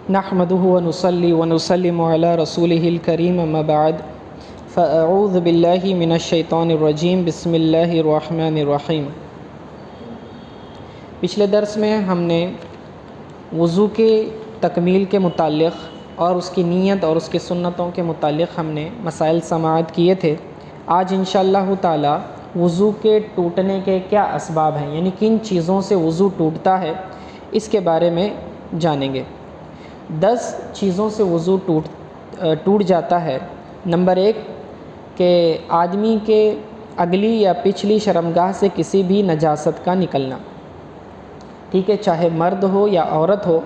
نحمده ونصلي ونسلم على رسوله الكريم اما بعد فاعوذ باللہ من الشیطان الرجیم بسم اللہ الرحمن الرحیم۔ پچھلے درس میں ہم نے وضو کے تکمیل کے متعلق اور اس کی نیت اور اس کی سنتوں کے متعلق ہم نے مسائل سماعت کیے تھے۔ آج انشاءاللہ تعالی وضو کے ٹوٹنے کے کیا اسباب ہیں، یعنی کن چیزوں سے وضو ٹوٹتا ہے، اس کے بارے میں جانیں گے۔ 10 چیزوں سے وضو ٹوٹ جاتا ہے۔ نمبر 1 کہ آدمی کے اگلی یا پچھلی شرمگاہ سے کسی بھی نجاست کا نکلنا، ٹھیک ہے، چاہے مرد ہو یا عورت ہو،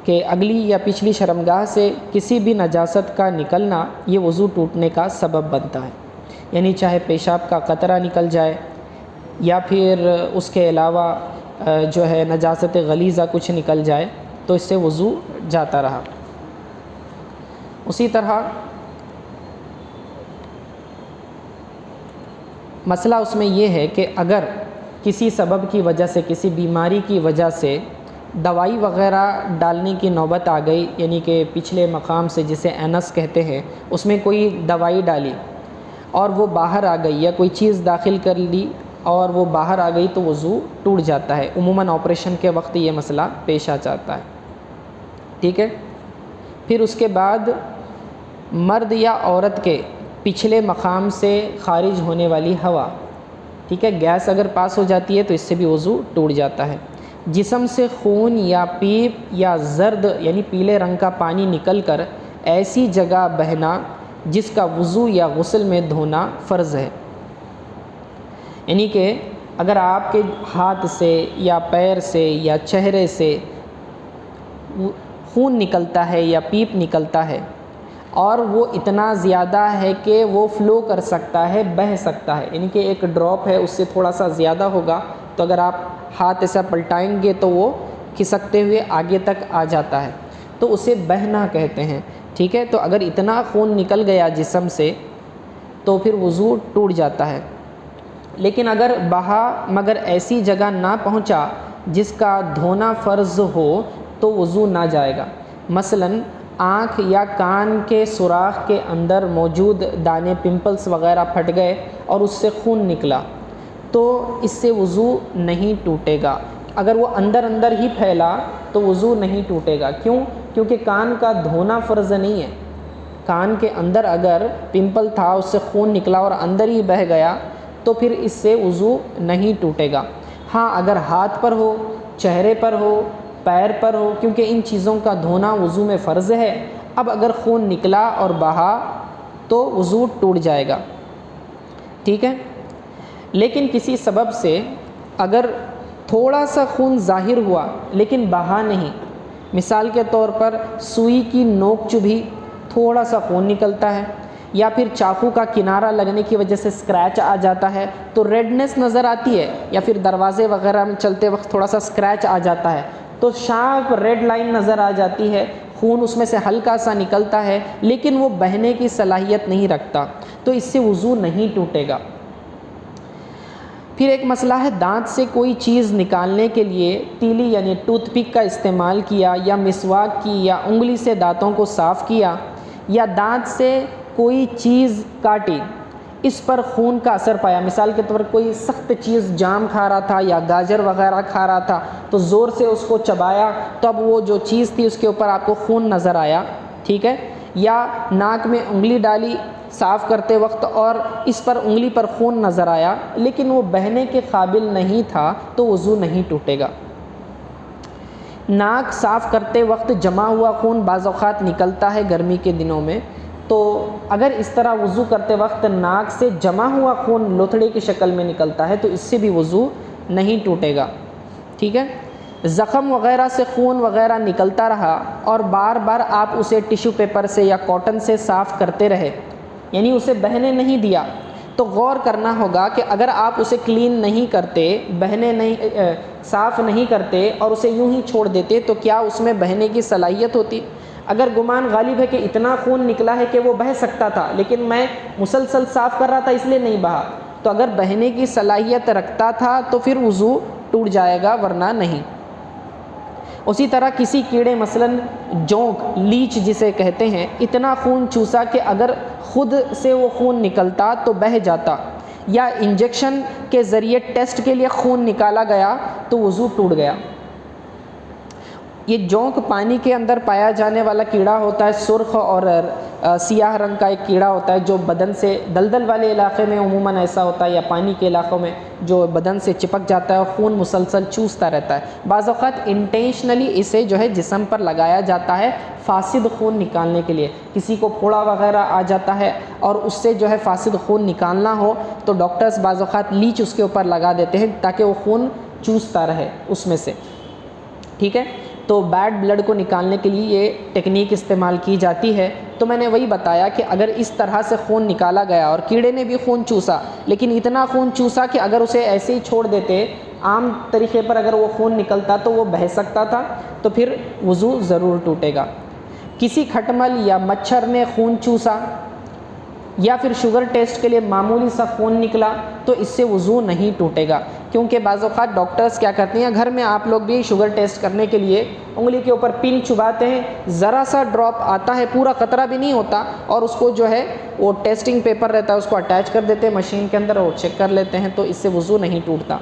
کہ اگلی یا پچھلی شرمگاہ سے کسی بھی نجاست کا نکلنا یہ وضو ٹوٹنے کا سبب بنتا ہے۔ یعنی چاہے پیشاب کا قطرہ نکل جائے یا پھر اس کے علاوہ جو ہے نجاست غلیظہ کچھ نکل جائے تو اس سے وضو جاتا رہا۔ اسی طرح مسئلہ اس میں یہ ہے کہ اگر کسی سبب کی وجہ سے، کسی بیماری کی وجہ سے دوائی وغیرہ ڈالنے کی نوبت آ گئی، یعنی کہ پچھلے مقام سے جسے اینس کہتے ہیں، اس میں کوئی دوائی ڈالی اور وہ باہر آ گئی، یا کوئی چیز داخل کر لی اور وہ باہر آ گئی تو وضو ٹوٹ جاتا ہے۔ عموماً آپریشن کے وقت یہ مسئلہ پیش آ جاتا ہے، ٹھیک ہے۔ پھر اس کے بعد مرد یا عورت کے پچھلے مقام سے خارج ہونے والی ہوا، ٹھیک ہے، گیس اگر پاس ہو جاتی ہے تو اس سے بھی وضو ٹوٹ جاتا ہے۔ جسم سے خون یا پیپ یا زرد یعنی پیلے رنگ کا پانی نکل کر ایسی جگہ بہنا جس کا وضو یا غسل میں دھونا فرض ہے۔ یعنی کہ اگر آپ کے ہاتھ سے یا پیر سے یا چہرے سے خون نکلتا ہے یا پیپ نکلتا ہے اور وہ اتنا زیادہ ہے کہ وہ فلو کر سکتا ہے، بہہ سکتا ہے، یعنی کہ ایک ڈراپ ہے، اس سے تھوڑا سا زیادہ ہوگا تو اگر آپ ہاتھ ایسا پلٹائیں گے تو وہ کھسکتے ہوئے آگے تک آ جاتا ہے، تو اسے بہنا کہتے ہیں، ٹھیک ہے۔ تو اگر اتنا خون نکل گیا جسم سے تو پھر وضو ٹوٹ جاتا ہے۔ لیکن اگر بہا مگر ایسی جگہ نہ پہنچا جس کا دھونا فرض ہو تو وضو نہ جائے گا۔ مثلاً آنکھ یا کان کے سوراخ کے اندر موجود دانے، پمپلز وغیرہ پھٹ گئے اور اس سے خون نکلا تو اس سے وضو نہیں ٹوٹے گا۔ اگر وہ اندر ہی پھیلا تو وضو نہیں ٹوٹے گا۔ کیوں؟ کیونکہ کان کا دھونا فرض نہیں ہے۔ کان کے اندر اگر پمپل تھا، اس سے خون نکلا اور اندر ہی بہہ گیا تو پھر اس سے وضو نہیں ٹوٹے گا۔ ہاں اگر ہاتھ پر ہو، چہرے پر ہو، پیر پر ہو، کیونکہ ان چیزوں کا دھونا وضو میں فرض ہے، اب اگر خون نکلا اور بہا تو وضو ٹوٹ جائے گا، ٹھیک ہے۔ لیکن کسی سبب سے اگر تھوڑا سا خون ظاہر ہوا لیکن بہا نہیں، مثال کے طور پر سوئی کی نوک چبھی، تھوڑا سا خون نکلتا ہے، یا پھر چاقو کا کنارہ لگنے کی وجہ سے اسکریچ آ جاتا ہے تو ریڈنس نظر آتی ہے، یا پھر دروازے وغیرہ میں چلتے وقت تھوڑا سا اسکریچ آ جاتا ہے تو شارپ ریڈ لائن نظر آ جاتی ہے، خون اس میں سے ہلکا سا نکلتا ہے لیکن وہ بہنے کی صلاحیت نہیں رکھتا، تو اس سے وضو نہیں ٹوٹے گا۔ پھر ایک مسئلہ ہے دانت سے کوئی چیز نکالنے کے لیے تیلی یعنی ٹوتھ پک کا استعمال کیا، یا مسواک کی، یا انگلی سے دانتوں کو صاف کیا، یا دانت سے کوئی چیز کاٹی، اس پر خون کا اثر پایا۔ مثال کے طور پر کوئی سخت چیز جام کھا رہا تھا یا گاجر وغیرہ کھا رہا تھا تو زور سے اس کو چبایا تو اب وہ جو چیز تھی اس کے اوپر آپ کو خون نظر آیا، ٹھیک ہے۔ یا ناک میں انگلی ڈالی صاف کرتے وقت اور اس پر انگلی پر خون نظر آیا لیکن وہ بہنے کے قابل نہیں تھا تو وضو نہیں ٹوٹے گا۔ ناک صاف کرتے وقت جمع ہوا خون بعض اوقات نکلتا ہے گرمی کے دنوں میں، تو اگر اس طرح وضو کرتے وقت ناک سے جمع ہوا خون لوتھڑے کی شکل میں نکلتا ہے تو اس سے بھی وضو نہیں ٹوٹے گا، ٹھیک ہے۔ زخم وغیرہ سے خون وغیرہ نکلتا رہا اور بار بار آپ اسے ٹیشو پیپر سے یا کاٹن سے صاف کرتے رہے، یعنی اسے بہنے نہیں دیا، تو غور کرنا ہوگا کہ اگر آپ اسے کلین نہیں کرتے، صاف نہیں کرتے اور اسے یوں ہی چھوڑ دیتے تو کیا اس میں بہنے کی صلاحیت ہوتی؟ اگر گمان غالب ہے کہ اتنا خون نکلا ہے کہ وہ بہہ سکتا تھا لیکن میں مسلسل صاف کر رہا تھا اس لیے نہیں بہا، تو اگر بہنے کی صلاحیت رکھتا تھا تو پھر وضو ٹوٹ جائے گا ورنہ نہیں۔ اسی طرح کسی کیڑے مثلاً جونک لیچ جسے کہتے ہیں اتنا خون چوسا کہ اگر خود سے وہ خون نکلتا تو بہہ جاتا، یا انجیکشن کے ذریعے ٹیسٹ کے لیے خون نکالا گیا تو وضو ٹوٹ گیا۔ یہ جونک پانی کے اندر پایا جانے والا کیڑا ہوتا ہے، سرخ اور سیاہ رنگ کا ایک کیڑا ہوتا ہے جو بدن سے دلدل والے علاقے میں عموماً ایسا ہوتا ہے، یا پانی کے علاقوں میں جو بدن سے چپک جاتا ہے اور خون مسلسل چوستا رہتا ہے۔ بعض اوقات انٹینشنلی اسے جو ہے جسم پر لگایا جاتا ہے فاسد خون نکالنے کے لیے، کسی کو پھوڑا وغیرہ آ جاتا ہے اور اس سے جو ہے فاسد خون نکالنا ہو تو ڈاکٹرز بعض اوقات لیچ اس کے اوپر لگا دیتے ہیں تاکہ وہ خون چوستا رہے اس میں سے، ٹھیک ہے۔ تو بیڈ بلڈ کو نکالنے کے لیے یہ ٹیکنیک استعمال کی جاتی ہے۔ تو میں نے وہی بتایا کہ اگر اس طرح سے خون نکالا گیا اور کیڑے نے بھی خون چوسا، لیکن اتنا خون چوسا کہ اگر اسے ایسے ہی چھوڑ دیتے عام طریقے پر اگر وہ خون نکلتا تو وہ بہہ سکتا تھا، تو پھر وضو ضرور ٹوٹے گا۔ کسی کھٹمل یا مچھر نے خون چوسا یا پھر شوگر ٹیسٹ کے لیے معمولی سا خون نکلا تو اس سے وضو نہیں ٹوٹے گا، کیونکہ بعض اوقات ڈاکٹرز کیا کرتے ہیں، گھر میں آپ لوگ بھی شوگر ٹیسٹ کرنے کے لیے انگلی کے اوپر پن چبھاتے ہیں، ذرا سا ڈراپ آتا ہے، پورا قطرہ بھی نہیں ہوتا، اور اس کو جو ہے وہ ٹیسٹنگ پیپر رہتا ہے اس کو اٹیچ کر دیتے ہیں مشین کے اندر اور چیک کر لیتے ہیں، تو اس سے وضو نہیں ٹوٹتا۔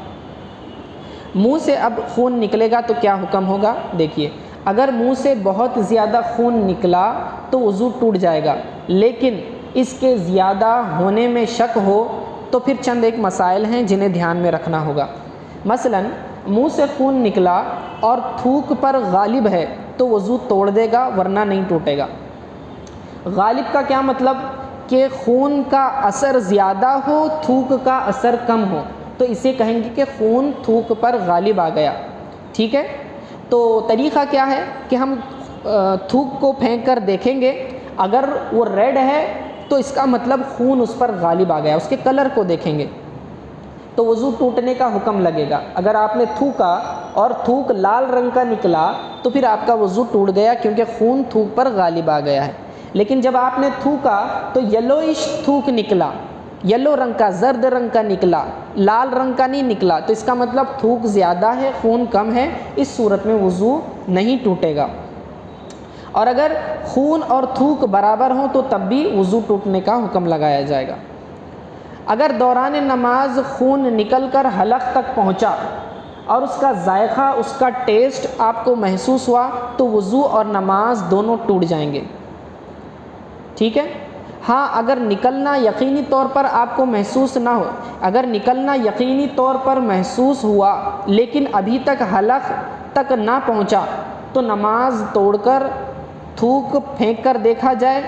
منہ سے اب خون نکلے گا تو کیا حکم ہوگا؟ دیکھیے، اگر منہ سے بہت زیادہ خون نکلا تو وضو ٹوٹ جائے گا، لیکن اس کے زیادہ ہونے میں شک ہو تو پھر چند ایک مسائل ہیں جنہیں دھیان میں رکھنا ہوگا۔ مثلاً منہ سے خون نکلا اور تھوک پر غالب ہے تو وضو توڑ دے گا ورنہ نہیں ٹوٹے گا۔ غالب کا کیا مطلب؟ کہ خون کا اثر زیادہ ہو، تھوک کا اثر کم ہو، تو اسے کہیں گے کہ خون تھوک پر غالب آ گیا، ٹھیک ہے۔ تو طریقہ کیا ہے کہ ہم تھوک کو پھینک کر دیکھیں گے، اگر وہ ریڈ ہے تو اس کا مطلب خون اس پر غالب آ گیا، اس کے کلر کو دیکھیں گے تو وضو ٹوٹنے کا حکم لگے گا۔ اگر آپ نے تھوکا اور تھوک لال رنگ کا نکلا تو پھر آپ کا وضو ٹوٹ گیا، کیونکہ خون تھوک پر غالب آ گیا ہے۔ لیکن جب آپ نے تھوکا تو یلوئش تھوک نکلا، یلو رنگ کا، زرد رنگ کا نکلا، لال رنگ کا نہیں نکلا، تو اس کا مطلب تھوک زیادہ ہے، خون کم ہے، اس صورت میں وضو نہیں ٹوٹے گا۔ اور اگر خون اور تھوک برابر ہوں تو تب بھی وضو ٹوٹنے کا حکم لگایا جائے گا۔ اگر دوران نماز خون نکل کر حلق تک پہنچا اور اس کا ذائقہ، اس کا ٹیسٹ آپ کو محسوس ہوا تو وضو اور نماز دونوں ٹوٹ جائیں گے، ٹھیک ہے۔ ہاں، اگر نکلنا یقینی طور پر آپ کو محسوس نہ ہو، اگر نکلنا یقینی طور پر محسوس ہوا لیکن ابھی تک حلق تک نہ پہنچا تو نماز توڑ کر تھوک پھینک کر دیکھا جائے،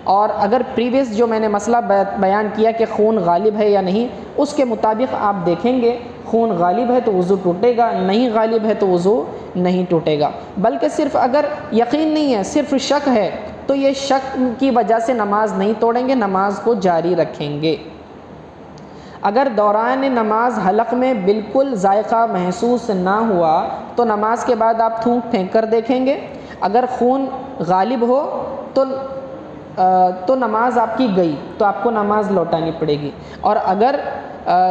اور اگر پریویس جو میں نے مسئلہ بیان کیا کہ خون غالب ہے یا نہیں، اس کے مطابق آپ دیکھیں گے خون غالب ہے تو وضو ٹوٹے گا، نہیں غالب ہے تو وضو نہیں ٹوٹے گا۔ بلکہ صرف اگر یقین نہیں ہے، صرف شک ہے، تو یہ شک کی وجہ سے نماز نہیں توڑیں گے، نماز کو جاری رکھیں گے۔ اگر دوران نماز حلق میں بالکل ذائقہ محسوس نہ ہوا تو نماز کے بعد آپ تھوک پھینک کر دیکھیں گے، اگر خون غالب ہو تو نماز آپ کی گئی، تو آپ کو نماز لوٹانی پڑے گی، اور اگر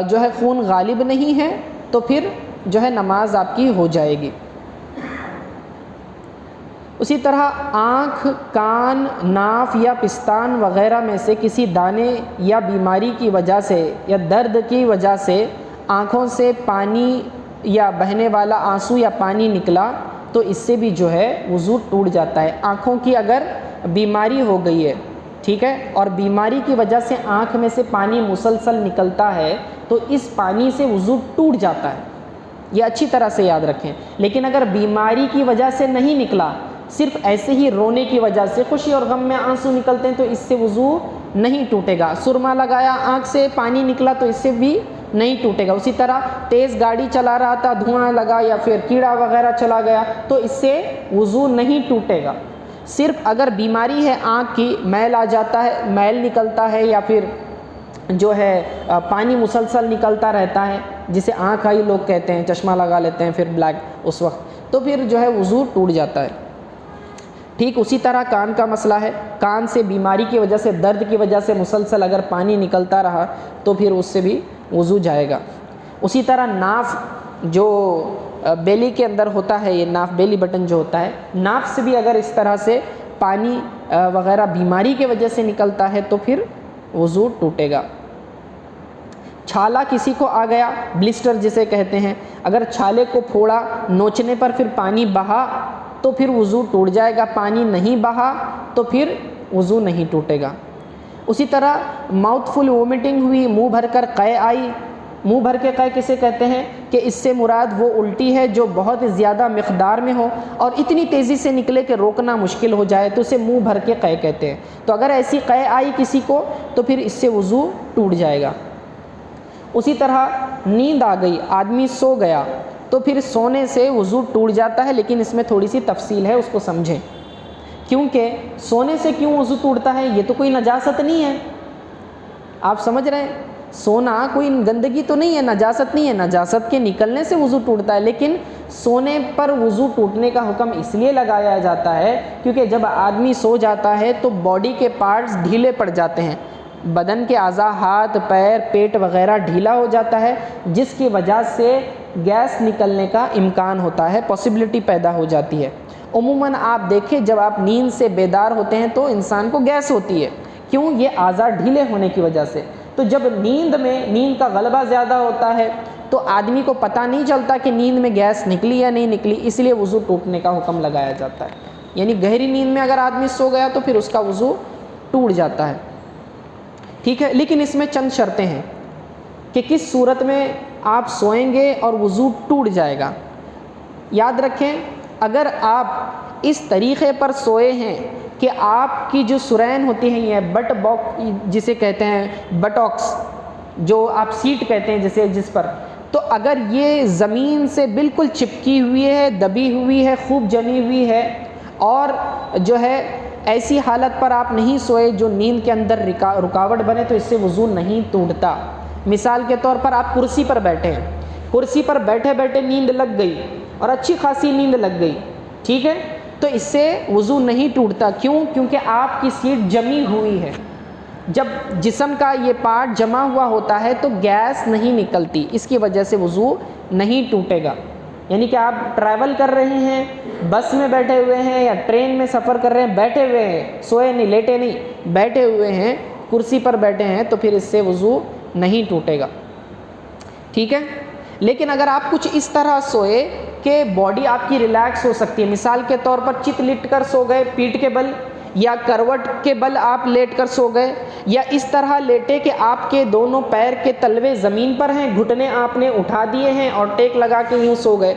جو ہے خون غالب نہیں ہے تو پھر جو ہے نماز آپ کی ہو جائے گی۔ اسی طرح آنکھ، کان، ناف یا پستان وغیرہ میں سے کسی دانے یا بیماری کی وجہ سے یا درد کی وجہ سے آنکھوں سے پانی یا بہنے والا آنسو یا پانی نکلا تو اس سے بھی جو ہے وضو ٹوٹ جاتا ہے۔ آنکھوں کی اگر بیماری ہو گئی ہے، ٹھیک ہے، اور بیماری کی وجہ سے آنکھ میں سے پانی مسلسل نکلتا ہے تو اس پانی سے وضو ٹوٹ جاتا ہے، یہ اچھی طرح سے یاد رکھیں۔ لیکن اگر بیماری کی وجہ سے نہیں نکلا، صرف ایسے ہی رونے کی وجہ سے، خوشی اور غم میں آنسو نکلتے ہیں، تو اس سے وضو نہیں ٹوٹے گا۔ سرما لگایا، آنکھ سے پانی نکلا تو اس سے بھی نہیں ٹوٹے گا۔ اسی طرح تیز گاڑی چلا رہا تھا، دھواں لگا یا پھر کیڑا وغیرہ چلا گیا تو اس سے وضو نہیں ٹوٹے گا۔ صرف اگر بیماری ہے آنکھ کی، میل آ جاتا ہے، میل نکلتا ہے، یا پھر جو ہے پانی مسلسل نکلتا رہتا ہے، جسے آنکھ آئی لوگ کہتے ہیں، چشمہ لگا لیتے ہیں پھر بلیک اس وقت، تو پھر جو ہے وضو ٹوٹ جاتا ہے۔ ٹھیک اسی طرح کان کا مسئلہ ہے، کان سے بیماری کی وجہ سے، درد کی وجہ سے مسلسل اگر پانی نکلتا رہا تو پھر اس سے بھی وضو جائے گا۔ اسی طرح ناف جو بیلی کے اندر ہوتا ہے، یہ ناف بیلی بٹن جو ہوتا ہے، ناف سے بھی اگر اس طرح سے پانی وغیرہ بیماری کے وجہ سے نکلتا ہے تو پھر وضو ٹوٹے گا۔ چھالا کسی کو آ گیا، بلسٹر جسے کہتے ہیں، اگر چھالے کو پھوڑا، نوچنے پر پھر پانی بہا تو پھر وضو ٹوٹ جائے گا، پانی نہیں بہا تو پھر وضو نہیں ٹوٹے گا۔ اسی طرح ماؤتھ فل وومٹنگ ہوئی، منہ بھر کر قے آئی، منہ بھر کے قے کسے کہتے ہیں کہ اس سے مراد وہ الٹی ہے جو بہت زیادہ مقدار میں ہو اور اتنی تیزی سے نکلے کہ روکنا مشکل ہو جائے تو اسے منہ بھر کے قے کہتے ہیں۔ تو اگر ایسی قے آئی کسی کو تو پھر اس سے وضو ٹوٹ جائے گا۔ اسی طرح نیند آ گئی، آدمی سو گیا تو پھر سونے سے وضو ٹوٹ جاتا ہے، لیکن اس میں تھوڑی سی تفصیل ہے، اس کو سمجھیں۔ کیونکہ سونے سے کیوں وضو ٹوٹتا ہے؟ یہ تو کوئی نجاست نہیں ہے، آپ سمجھ رہے ہیں، سونا کوئی گندگی تو نہیں ہے، نجاست نہیں ہے، نجاست کے نکلنے سے وضو ٹوٹتا ہے، لیکن سونے پر وضو ٹوٹنے کا حکم اس لیے لگایا جاتا ہے کیونکہ جب آدمی سو جاتا ہے تو باڈی کے پارٹس ڈھیلے پڑ جاتے ہیں، بدن کے اعضاء، ہاتھ، پیر، پیٹ وغیرہ ڈھیلا ہو جاتا ہے، جس کی وجہ سے گیس نکلنے کا امکان ہوتا ہے، پاسبلٹی پیدا ہو جاتی ہے۔ عموماً آپ دیکھیں جب آپ نیند سے بیدار ہوتے ہیں تو انسان کو گیس ہوتی ہے، کیوں؟ یہ اعضاء ڈھیلے ہونے کی وجہ سے۔ تو جب نیند کا غلبہ زیادہ ہوتا ہے تو آدمی کو پتہ نہیں چلتا کہ نیند میں گیس نکلی یا نہیں نکلی، اس لیے وضو ٹوٹنے کا حکم لگایا جاتا ہے۔ یعنی گہری نیند میں اگر آدمی سو گیا تو پھر اس کا وضو ٹوٹ جاتا ہے، ٹھیک ہے۔ لیکن اس میں چند شرطیں ہیں کہ کس صورت میں آپ سوئیں گے اور وضو ٹوٹ جائے گا۔ یاد رکھیں، اگر آپ اس طریقے پر سوئے ہیں کہ آپ کی جو سرین ہوتی ہیں، یہ بٹ باک جسے کہتے ہیں، بٹاکس جو آپ سیٹ کہتے ہیں جس پر، تو اگر یہ زمین سے بالکل چپکی ہوئی ہے، دبی ہوئی ہے، خوب جمی ہوئی ہے اور جو ہے ایسی حالت پر آپ نہیں سوئے جو نیند کے اندر رکاوٹ بنے تو اس سے وضو نہیں ٹوٹتا۔ مثال کے طور پر آپ کرسی پر بیٹھے ہیں، کرسی پر بیٹھے بیٹھے نیند لگ گئی اور اچھی خاصی نیند لگ گئی، ٹھیک ہے، تو اس سے وضو نہیں ٹوٹتا۔ کیوں؟ کیونکہ آپ کی سیٹ جمی ہوئی ہے۔ جب جسم کا یہ پارٹ جمع ہوا ہوتا ہے تو گیس نہیں نکلتی، اس کی وجہ سے وضو نہیں ٹوٹے گا۔ یعنی کہ آپ ٹریول کر رہے ہیں، بس میں بیٹھے ہوئے ہیں یا ٹرین میں سفر کر رہے ہیں، بیٹھے ہوئے ہیں، سوئے نہیں، لیٹے نہیں، بیٹھے ہوئے ہیں، کرسی پر بیٹھے ہیں تو پھر اس سے وضو نہیں ٹوٹے گا، ٹھیک ہے۔ لیکن اگر آپ کچھ اس طرح سوئے کہ باڈی آپ کی ریلیکس ہو سکتی ہے، مثال کے طور پر چت لٹ کر سو گئے پیٹھ کے بل، یا کروٹ کے بل آپ لیٹ کر سو گئے، یا اس طرح لیٹے کہ آپ کے دونوں پیر کے تلوے زمین پر ہیں، گھٹنے آپ نے اٹھا دیے ہیں اور ٹیک لگا کے یوں سو گئے،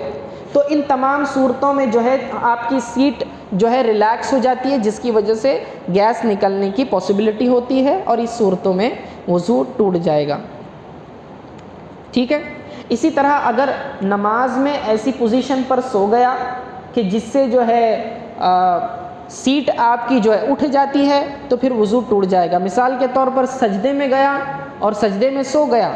تو ان تمام صورتوں میں جو ہے آپ کی سیٹ جو ہے ریلیکس ہو جاتی ہے، جس کی وجہ سے گیس نکلنے کی پاسبلٹی ہوتی ہے اور اس صورتوں میں وضو ٹوٹ جائے گا، ٹھیک ہے۔ اسی طرح اگر نماز میں ایسی پوزیشن پر سو گیا کہ جس سے جو ہے سیٹ آپ کی جو ہے اٹھ جاتی ہے تو پھر وضو ٹوٹ جائے گا۔ مثال کے طور پر سجدے میں گیا اور سجدے میں سو گیا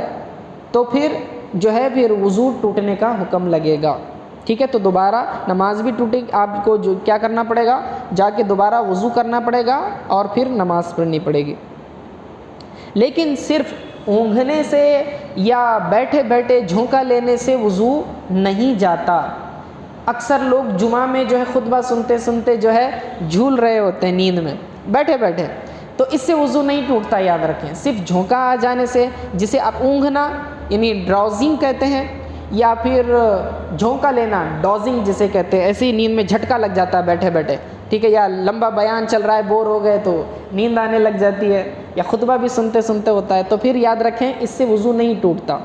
تو پھر جو ہے پھر وضو ٹوٹنے کا حکم لگے گا، ٹھیک ہے۔ تو دوبارہ نماز بھی ٹوٹے گی، آپ کو جو کیا کرنا پڑے گا، جا کے دوبارہ وضو کرنا پڑے گا اور پھر نماز پڑھنی پڑے گی۔ لیکن صرف اونگھنے سے یا بیٹھے بیٹھے جھونکا لینے سے وضو نہیں جاتا۔ اکثر لوگ جمعہ میں جو ہے خطبہ سنتے سنتے جو ہے جھول رہے ہوتے ہیں نیند میں بیٹھے بیٹھے، تو اس سے وضو نہیں ٹوٹتا، یاد رکھیں۔ صرف جھونکا آ جانے سے، جسے آپ اونگھنا یعنی ڈراؤزنگ کہتے ہیں، یا پھر جھونکا لینا ڈوزنگ جسے کہتے ہیں، ایسے ہی نیند میں جھٹکا لگ جاتا ہے بیٹھے بیٹھے، ٹھیک ہے، یا لمبا بیان چل رہا ہے بور ہو گئے تو نیند آنے لگ جاتی ہے، یا خطبہ بھی سنتے سنتے ہوتا ہے، تو پھر یاد رکھیں اس سے وضو نہیں ٹوٹتا۔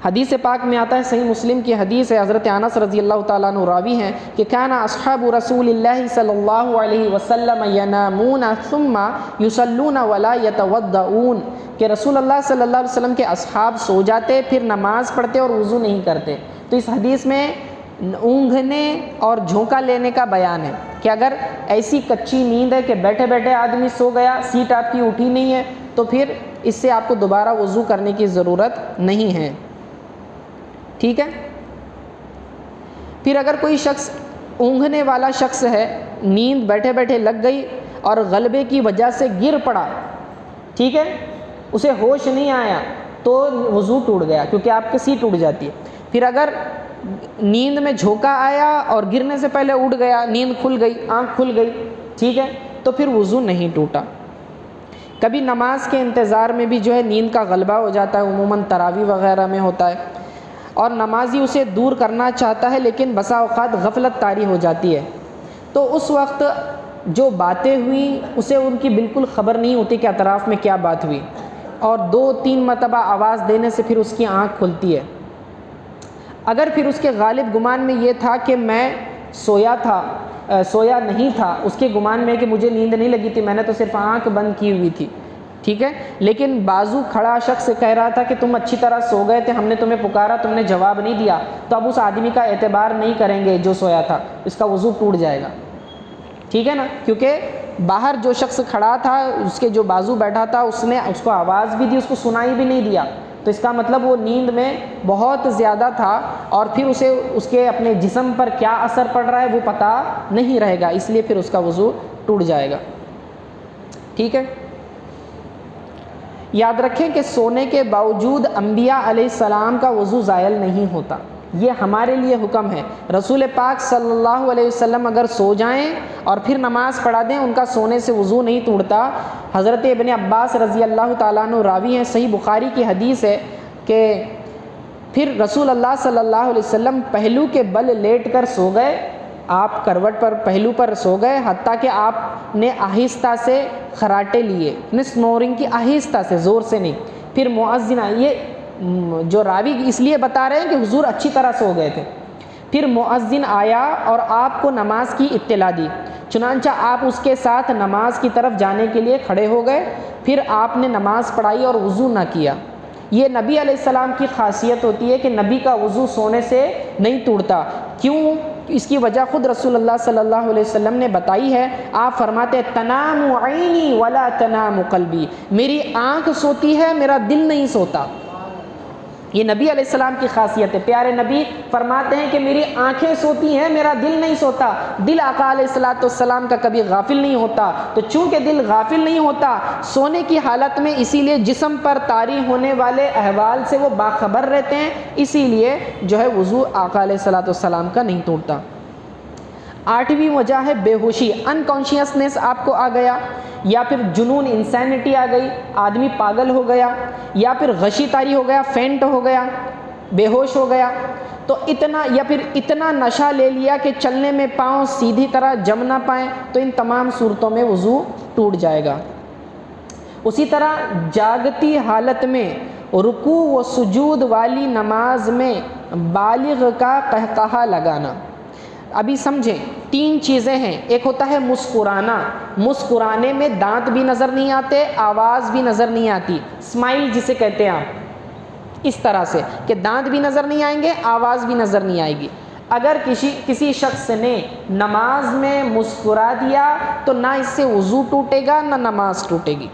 حدیث پاک میں آتا ہے، صحیح مسلم کی حدیث ہے، حضرت انس رضی اللہ تعالیٰ عنہ راوی ہیں کہ کان اصحاب رسول اللہ صلی اللہ علیہ وسلم ینامون ثم یصلون ولا یتوضؤون، کہ رسول اللہ صلی اللہ علیہ وسلم کے اصحاب سو جاتے پھر نماز پڑھتے اور وضو نہیں کرتے۔ تو اس حدیث میں اونگھنے اور جھونکا لینے کا بیان ہے کہ اگر ایسی کچی نیند ہے کہ بیٹھے بیٹھے آدمی سو گیا، سیٹ آپ کی اٹھی نہیں ہے، تو پھر اس سے آپ کو دوبارہ وضو کرنے کی ضرورت نہیں ہے، ٹھیک ہے۔ پھر اگر کوئی شخص اونگھنے والا شخص ہے، نیند بیٹھے بیٹھے لگ گئی اور غلبے کی وجہ سے گر پڑا، ٹھیک ہے، اسے ہوش نہیں آیا تو وضو ٹوٹ گیا، کیونکہ آپ کی سیٹ ٹوٹ جاتی ہے۔ پھر اگر نیند میں جھونکا آیا اور گرنے سے پہلے اٹھ گیا، نیند کھل گئی، آنکھ کھل گئی، ٹھیک ہے، تو پھر وضو نہیں ٹوٹا۔ کبھی نماز کے انتظار میں بھی جو ہے نیند کا غلبہ ہو جاتا ہے، عموماً تراویح وغیرہ میں ہوتا ہے، اور نمازی اسے دور کرنا چاہتا ہے لیکن بسا اوقات غفلت طاری ہو جاتی ہے، تو اس وقت جو باتیں ہوئیں اسے ان کی بالکل خبر نہیں ہوتی کہ اطراف میں کیا بات ہوئی، اور 2-3 مرتبہ آواز دینے سے پھر اس کی آنکھ کھلتی ہے۔ اگر پھر اس کے غالب گمان میں یہ تھا کہ میں سویا نہیں تھا، اس کے گمان میں کہ مجھے نیند نہیں لگی تھی، میں نے تو صرف آنکھ بند کی ہوئی تھی، ٹھیک ہے، لیکن بازو کھڑا شخص کہہ رہا تھا کہ تم اچھی طرح سو گئے تھے، ہم نے تمہیں پکارا، تم نے جواب نہیں دیا، تو اب اس آدمی کا اعتبار نہیں کریں گے جو سویا تھا، اس کا وضو ٹوٹ جائے گا، ٹھیک ہے نا، کیونکہ باہر جو شخص کھڑا تھا، اس کے جو بازو بیٹھا تھا، اس نے اس کو آواز بھی دی، اس کو سنائی بھی نہیں دیا، تو اس کا مطلب وہ نیند میں بہت زیادہ تھا، اور پھر اسے اس کے اپنے جسم پر کیا اثر پڑ رہا ہے وہ پتہ نہیں رہے گا، اس لیے پھر اس کا وضو ٹوٹ جائے گا، ٹھیک ہے۔ یاد رکھیں کہ سونے کے باوجود انبیاء علیہ السلام کا وضو زائل نہیں ہوتا، یہ ہمارے لیے حکم ہے۔ رسول پاک صلی اللہ علیہ وسلم اگر سو جائیں اور پھر نماز پڑھا دیں، ان کا سونے سے وضو نہیں ٹوٹتا۔ حضرت ابن عباس رضی اللہ تعالیٰ عنہ راوی ہیں، صحیح بخاری کی حدیث ہے کہ پھر رسول اللہ صلی اللہ علیہ وسلم پہلو کے بل لیٹ کر سو گئے، آپ کروٹ پر پہلو پر سو گئے، حتیٰ کہ آپ نے آہستہ سے خراٹے لیے، سنورنگ کی، آہستہ سے، زور سے نہیں۔ پھر مؤذن، یہ جو راوی اس لیے بتا رہے ہیں کہ حضور اچھی طرح سو گئے تھے، پھر مؤذن آیا اور آپ کو نماز کی اطلاع دی، چنانچہ آپ اس کے ساتھ نماز کی طرف جانے کے لیے کھڑے ہو گئے، پھر آپ نے نماز پڑھائی اور وضو نہ کیا۔ یہ نبی علیہ السلام کی خاصیت ہوتی ہے کہ نبی کا وضو سونے سے نہیں ٹوٹتا۔ کیوں؟ اس کی وجہ خود رسول اللہ صلی اللہ علیہ وسلم نے بتائی ہے، آپ فرماتے ہیں تنام عینی ولا تنام قلبی، میری آنکھ سوتی ہے، میرا دل نہیں سوتا۔ یہ نبی علیہ السلام کی خاصیت ہے، پیارے نبی فرماتے ہیں کہ میری آنکھیں سوتی ہیں، میرا دل نہیں سوتا۔ دل آقا علیہ السلام کا کبھی غافل نہیں ہوتا، تو چونکہ دل غافل نہیں ہوتا سونے کی حالت میں، اسی لیے جسم پر طاری ہونے والے احوال سے وہ باخبر رہتے ہیں، اسی لیے جو ہے وضو آقا علیہ السلام کا نہیں ٹوٹتا۔ 8ویں وجہ ہے بے ہوشی، انکانشیسنس آپ کو آ گیا، یا پھر جنون، انسینٹی آ گئی، آدمی پاگل ہو گیا، یا پھر غشی طاری ہو گیا، فینٹ ہو گیا، بے ہوش ہو گیا، تو اتنا نشہ لے لیا کہ چلنے میں پاؤں سیدھی طرح جم نہ پائیں، تو ان تمام صورتوں میں وضو ٹوٹ جائے گا۔ اسی طرح جاگتی حالت میں رکوع و سجود والی نماز میں بالغ کا قہقہا لگانا۔ ابھی سمجھیں، 3 چیزیں ہیں، ایک ہوتا ہے مسکرانا، مسکرانے میں دانت بھی نظر نہیں آتے، آواز بھی نظر نہیں آتی، اسمائل جسے کہتے ہیں آپ، اس طرح سے کہ دانت بھی نظر نہیں آئیں گے، آواز بھی نظر نہیں آئے گی۔ اگر کسی شخص نے نماز میں مسکرا دیا تو نہ اس سے وضو ٹوٹے گا نہ نماز ٹوٹے گی،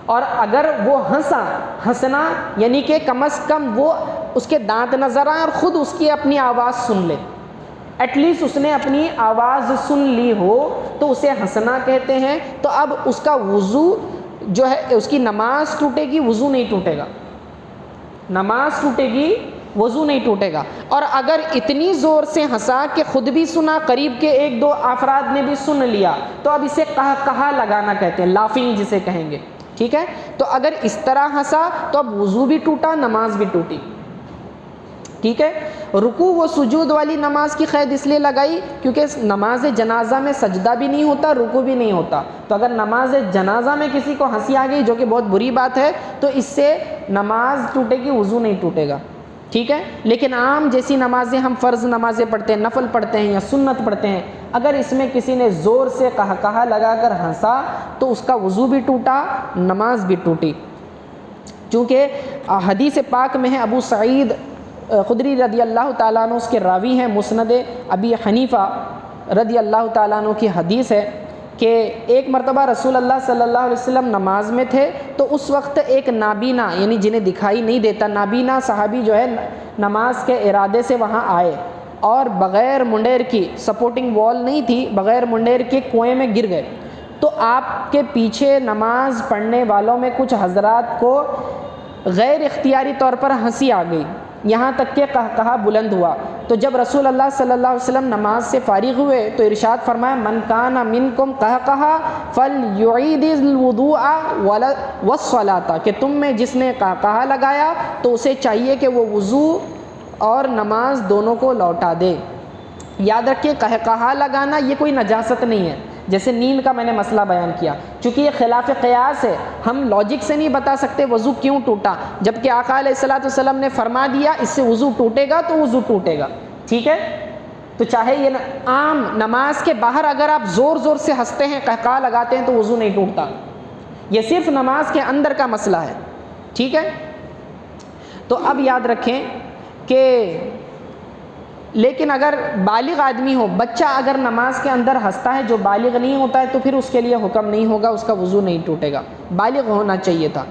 اور اگر وہ ہنسنا یعنی کہ کم از کم وہ اس کے دانت نظر آئیں اور خود اس کی اپنی آواز سن لے، ایٹ لیسٹ اس نے اپنی آواز سن لی ہو، تو اسے ہنسنا کہتے ہیں۔ تو اب اس کا وضو جو ہے، اس کی نماز ٹوٹے گی، وضو نہیں ٹوٹے گا، نماز ٹوٹے گی، وضو نہیں ٹوٹے گا۔ اور اگر اتنی زور سے ہنسا کہ خود بھی سنا، قریب کے 1-2 افراد نے بھی سن لیا، تو اب اسے قہقہا لگانا کہتے ہیں، لافنگ جسے کہیں گے، ٹھیک ہے۔ تو اگر اس طرح ہنسا تو اب وضو بھی ٹوٹا، نماز بھی ٹوٹی، ٹھیک ہے۔ رکوع و سجود والی نماز کی قید اس لیے لگائی کیونکہ نماز جنازہ میں سجدہ بھی نہیں ہوتا، رکوع بھی نہیں ہوتا، تو اگر نماز جنازہ میں کسی کو ہنسی آ گئی، جو کہ بہت بری بات ہے، تو اس سے نماز ٹوٹے گی، وضو نہیں ٹوٹے گا، ٹھیک ہے۔ لیکن عام جیسی نمازیں، ہم فرض نمازیں پڑھتے ہیں، نفل پڑھتے ہیں یا سنت پڑھتے ہیں، اگر اس میں کسی نے زور سے قہقہا لگا کر ہنسا تو اس کا وضو بھی ٹوٹا، نماز بھی ٹوٹی، چونکہ حدیث پاک میں ہے، ابو سعید خدری رضی اللہ تعالیٰ عنہ اس کے راوی ہیں، مسند ابی حنیفہ رضی اللہ تعالیٰ عنہ کی حدیث ہے کہ ایک مرتبہ رسول اللہ صلی اللہ علیہ وسلم نماز میں تھے، تو اس وقت ایک نابینا، یعنی جنہیں دکھائی نہیں دیتا، نابینا صحابی جو ہے نماز کے ارادے سے وہاں آئے اور بغیر منڈیر کی، سپورٹنگ وال نہیں تھی، بغیر منڈیر کے کنویں میں گر گئے۔ تو آپ کے پیچھے نماز پڑھنے والوں میں کچھ حضرات کو غیر اختیاری طور پر ہنسی آ گئی، یہاں تک کہ قہقہا بلند ہوا۔ تو جب رسول اللہ صلی اللہ علیہ وسلم نماز سے فارغ ہوئے تو ارشاد فرمایا من کان منکم قہقہا فلیعید الوضوء والصلاۃ، کہ تم میں جس نے قہقہا لگایا تو اسے چاہیے کہ وہ وضو اور نماز دونوں کو لوٹا دے۔ یاد رکھیے قہقہا لگانا یہ کوئی نجاست نہیں ہے، جیسے نیند کا میں نے مسئلہ بیان کیا، چونکہ یہ خلاف قیاس ہے، ہم لاجک سے نہیں بتا سکتے وضو کیوں ٹوٹا، جبکہ آقا علیہ الصلوۃ والسلام نے فرما دیا اس سے وضو ٹوٹے گا تو وضو ٹوٹے گا، ٹھیک ہے۔ تو چاہے یہ عام نماز کے باہر اگر آپ زور زور سے ہنستے ہیں، قہقہا لگاتے ہیں تو وضو نہیں ٹوٹتا، یہ صرف نماز کے اندر کا مسئلہ ہے، ٹھیک ہے۔ تو اب یاد رکھیں کہ لیکن اگر بالغ آدمی ہو، بچہ اگر نماز کے اندر ہنستا ہے جو بالغ نہیں ہوتا ہے تو پھر اس کے لیے حکم نہیں ہوگا، اس کا وضو نہیں ٹوٹے گا، بالغ ہونا چاہیے تھا۔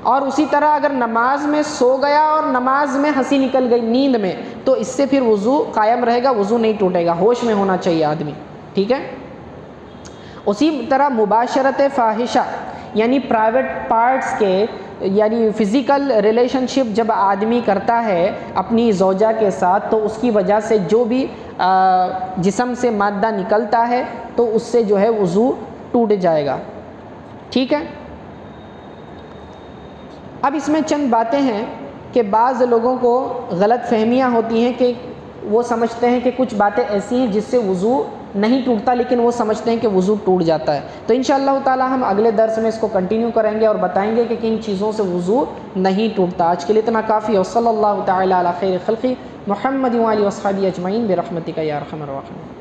اور اسی طرح اگر نماز میں سو گیا اور نماز میں ہنسی نکل گئی نیند میں تو اس سے پھر وضو قائم رہے گا، وضو نہیں ٹوٹے گا، ہوش میں ہونا چاہیے آدمی، ٹھیک ہے۔ اسی طرح مباشرت فاحشہ یعنی پرائیویٹ پارٹس کے یعنی فزیکل ریلیشن شپ جب آدمی کرتا ہے اپنی زوجہ کے ساتھ تو اس کی وجہ سے جو بھی جسم سے مادہ نکلتا ہے تو اس سے جو ہے وضو ٹوٹ جائے گا، ٹھیک ہے۔ اب اس میں چند باتیں ہیں کہ بعض لوگوں کو غلط فہمیاں ہوتی ہیں کہ وہ سمجھتے ہیں کہ کچھ باتیں ایسی ہیں جس سے وضو نہیں ٹوٹتا لیکن وہ سمجھتے ہیں کہ وضو ٹوٹ جاتا ہے، تو انشاءاللہ تعالی ہم اگلے درس میں اس کو کنٹینیو کریں گے اور بتائیں گے کہ کن چیزوں سے وضو نہیں ٹوٹتا۔ آج کے لیے اتنا کافی ہے، وصلی اللہ تعالی علی خیر خلقہ محمد وآلہ وصحبہ اجمعین برحمتک یا ارحم الراحمین۔